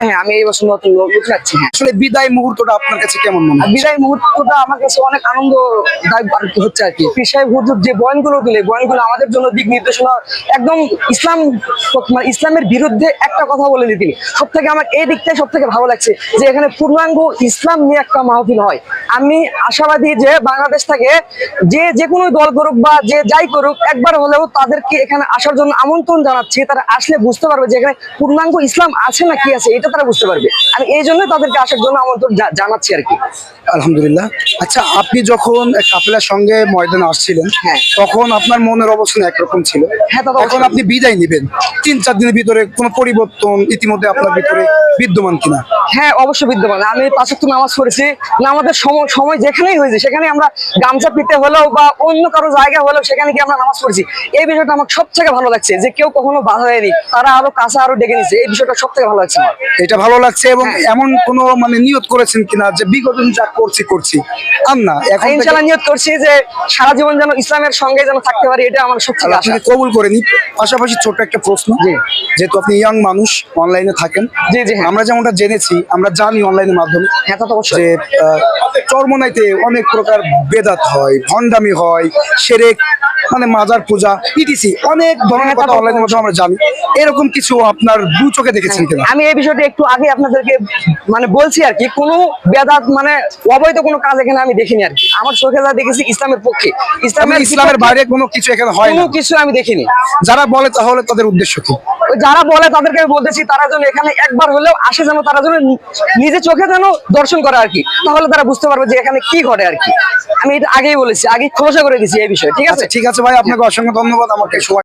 হ্যাঁ, আমি এই বছর নতুন লোক যাচ্ছি। হ্যাঁ, আসলে বিদায় মুহূর্তটা আপনার কাছে কেমন মনে আর হয়? বিদায় মুহূর্তটা আমার কাছে অনেক আনন্দদায়ক আর কি হচ্ছে আর কি। পীর সাহেব হুজুর যে বয়ানগুলো দিলে, বয়ানগুলো আমাদের জন্য দিক নির্দেশনা একদম মানে ইসলামের বিরুদ্ধে একটা কথা বলেনি তিনি। সব থেকে আমার এই দিকটাই সব থেকে ভালো লাগছে যে এখানে পূর্ণাঙ্গ ইসলাম নিয়ে একটা মাহফিল হয়। আমি আশাবাদী যে বাংলাদেশ থেকে যে কোনো দল করুক বা যে যাই করুক, একবার হলেও তাদেরকে এখানে আসার জন্য আমন্ত্রণ জানাচ্ছি। তারা আসলে বুঝতে পারবে যে এখানে পূর্ণাঙ্গ ইসলাম আছে না কি আছে, এটা তারা বুঝতে পারবে। আমি এই জন্য তাদেরকে আসার জন্য আমন্ত্রণ জানাচ্ছি আর কি। আলহামদুলিল্লাহ। আচ্ছা, আপনি যখন কাফেলার সঙ্গে ময়দানে আসছিলেন, হ্যাঁ। তখন আপনার মনের অবস্থান একরকম ছিল। হ্যাঁ, তা তো এখন অবশ্যই। আপনি বিদায় নেবেন, 3-4 দিনের ভিতরে কোনো পরিবর্তন ইতিমধ্যে আপনার ভিতরে বিদ্যমান কিনা? হ্যাঁ, অবশ্যই বিদ্যমান। আমি 5 ওয়াক্ত নামাজ পড়েছি। নামাজের সময় যেখানেই হয়েছে সেখানে আমরা গামছা পিতে হলেও বা অন্য কারো জায়গা হলেও সেখানে গিয়ে আমরা নামাজ পড়েছি। এই বিষয়টা আমার সব থেকে ভালো লাগছে যে কেউ কখনো বাধা দেয়নি, তারা আরো কাছে আরো ডেকে নিচ্ছে। এই বিষয়টা সব থেকে ভালো লাগছে আমার। এটা ভালো লাগছে। এবং হ্যাঁ। এমন কোনো মানে নিয়ত করেছেন কিনা যে বিগত দিন যা করছি আর না, এখন থেকে ইনশাআল্লাহ নিয়ত করছি যে সারা জীবন যেন ইসলামের সঙ্গে যেন থাকতে পারি, এটা আমার সব থেকে আল্লাহ আশা। আপনাকে কবুল করে নি। পাশাপাশি ছোট্ট একটা প্রশ্ন, জি। যেহেতু আপনি ইয়াং মানুষ, অনলাইনে থাকেন, জি, জি, হ্যাঁ। আমরা যেমনটা জেনেছি, আমরা জানি অনলাইনের মাধ্যমে হ্যাঁ, তা তো অবশ্যই। যে চরমোনাইতে অনেক প্রকার বেদাত হয়, ভণ্ডামি হয়, শিরক, মানে মাজার পূজা ইটিসি অনেক ধরনের হ্যাঁ, তা কথা তো অনলাইনের মাধ্যমে আমরা জানি। এরকম কিছু আপনার দু চোখে দেখেছেন কিনা? আমি এই বিষয়টা একটু আগে আপনাদেরকে মানে বলছি আর কি। কোনো বেদাত মানে অবৈধ কোনো কাজ এখানে আমি দেখিনি আর কি। আমার চোখে যা দেখেছি ইসলামের পক্ষে, মানে ইসলামের বাইরে কোনো কিছু এখানে হয় কোনো না। কিছু আমি দেখিনি। যারা বলে তাহলে তাদের উদ্দেশ্য কি? ওই যারা বলে তাদেরকে আমি বলতেছি তারা যেন এখানে একবার হলেও আসে, যেন তারা যেন নিজে চোখে যেন দর্শন করে আর কি। তাহলে তারা বুঝতে পারবে যে এখানে কি ঘটে আর কি। আমি এটা আগেই বলেছি, আগে খোলসা করে দিছি এই বিষয়ে। ঠিক আছে, আচ্ছা, ঠিক আছে ভাই, আপনাকে অসংখ্য ধন্যবাদ আমাকে সময়